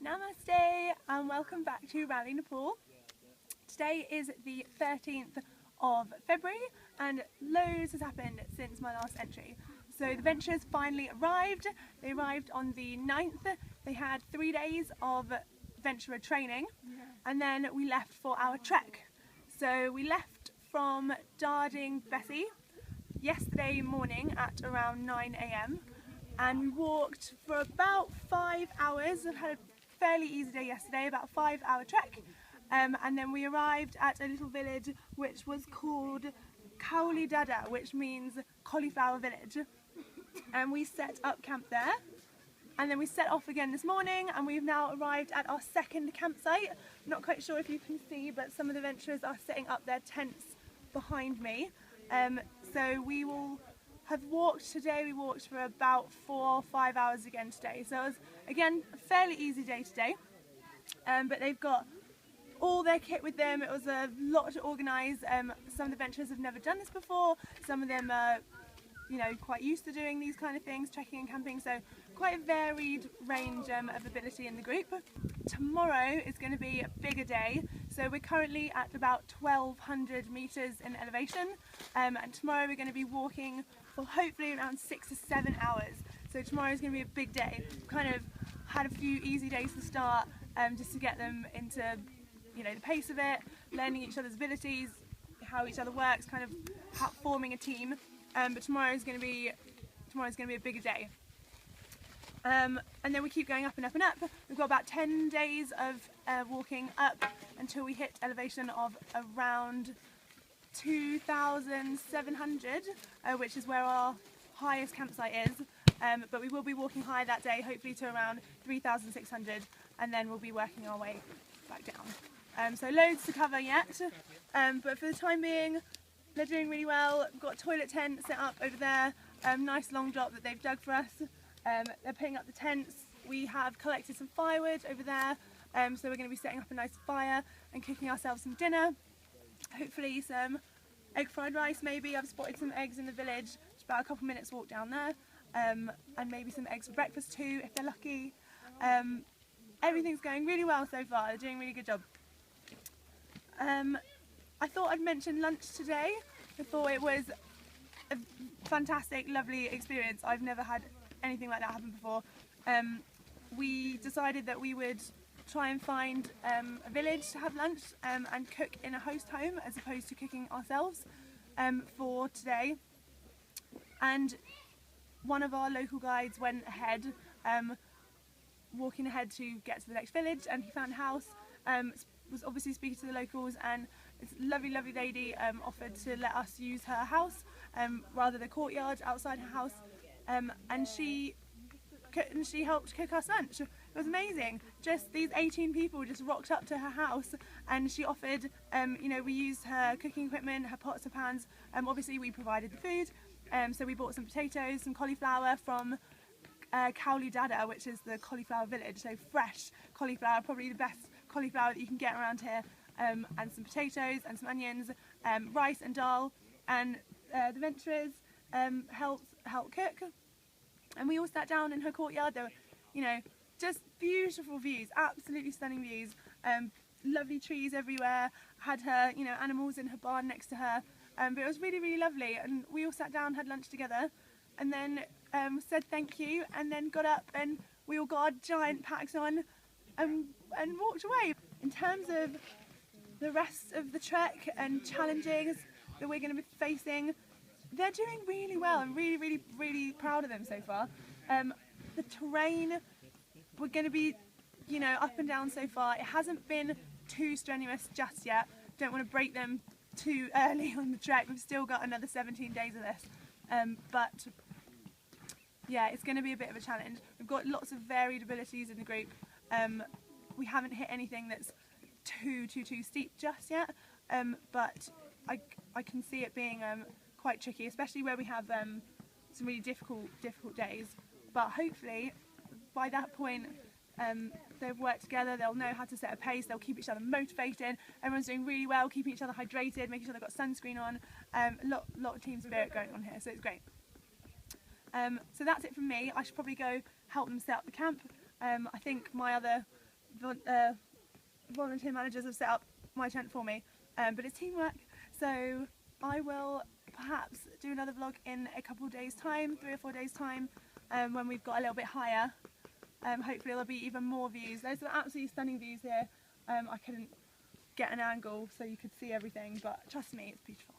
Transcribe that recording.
Namaste and welcome back to Raleigh, Nepal. Today is the 13th of February and loads has happened since my last entry. So the ventures finally arrived. They arrived on the 9th. They had 3 days of venturer training and then we left for our trek. So we left from Darding Bessie yesterday morning at around 9 AM and we walked for about 5 hours. I've had a fairly easy day yesterday, about a 5-hour trek, and then we arrived at a little village which was called Gogglebox, which means cauliflower village, and we set up camp there. And then we set off again this morning and we've now arrived at our second campsite. Not quite sure if you can see, but some of the venturers are setting up their tents behind me. So we will have walked today. We walked for about 4 or 5 hours again today. So it was, again, a fairly easy day today. But they've got all their kit with them. It was a lot to organise. Some of the venturers have never done this before. Some of them are, quite used to doing these kind of things, trekking and camping. So quite a varied range of ability in the group. Tomorrow is going to be a bigger day. So we're currently at about 1,200 metres in elevation. And tomorrow we're going to be walking for hopefully around 6 to 7 hours. So tomorrow is going to be a big day. We've kind of had a few easy days to start, just to get them into, the pace of it, learning each other's abilities, how each other works, kind of forming a team. But tomorrow is going to be a bigger day. And then we keep going up and up and up. We've got about 10 days of walking up until we hit elevation of around 2,700, which is where our highest campsite is. But we will be walking high that day, hopefully to around 3,600, and then we'll be working our way back down. So loads to cover yet, but for the time being, they're doing really well. We've got a toilet tent set up over there, nice long drop that they've dug for us. They're putting up the tents. We have collected some firewood over there, so we're going to be setting up a nice fire and cooking ourselves some dinner. Hopefully some egg fried rice maybe. I've spotted some eggs in the village, just about a couple minutes walk down there, and maybe some eggs for breakfast too if they're lucky. Everything's going really well so far. They're doing a really good job. I thought I'd mention lunch today. I thought it was a fantastic, lovely experience. I've never had anything like that happen before. We decided that we would try and find a village to have lunch and cook in a host home as opposed to cooking ourselves for today. And one of our local guides went ahead, walking ahead to get to the next village, and he found a house, was obviously speaking to the locals, and this lovely lady offered to let us use her house, rather the courtyard outside her house, and she helped cook us lunch. It was amazing. Just these 18 people just rocked up to her house, and she offered, we used her cooking equipment, her pots, her pans. Obviously we provided the food, so we bought some potatoes, some cauliflower from Gogglebox, which is the cauliflower village, so fresh cauliflower, probably the best cauliflower that you can get around here, and some potatoes and some onions, rice and dal, and the venturers helped cook. And we all sat down in her courtyard. There were, just beautiful views, absolutely stunning views. Lovely trees everywhere. Had her, animals in her barn next to her. But it was really, really lovely. And we all sat down, had lunch together, and then said thank you, and then got up and we all got our giant packs on and walked away. In terms of the rest of the trek and challenges that we're going to be facing, they're doing really well. I'm really, really, really proud of them so far. The terrain, we're going to be, up and down so far. It hasn't been too strenuous just yet. Don't want to break them too early on the trek. We've still got another 17 days of this. But yeah, it's going to be a bit of a challenge. We've got lots of varied abilities in the group. We haven't hit anything that's too steep just yet. But I can see it being quite tricky, especially where we have some really difficult days. But hopefully by that point they've worked together, they'll know how to set a pace, they'll keep each other motivated, everyone's doing really well, keeping each other hydrated, making sure they've got sunscreen on, a lot of team spirit going on here, so it's great. So that's it from me. I should probably go help them set up the camp. I think my other volunteer managers have set up my tent for me, but it's teamwork, so I will perhaps do another vlog in a couple of days time, 3 or 4 days time, when we've got a little bit higher. Hopefully there'll be even more views. There's some absolutely stunning views here. I couldn't get an angle so you could see everything, but trust me, it's beautiful.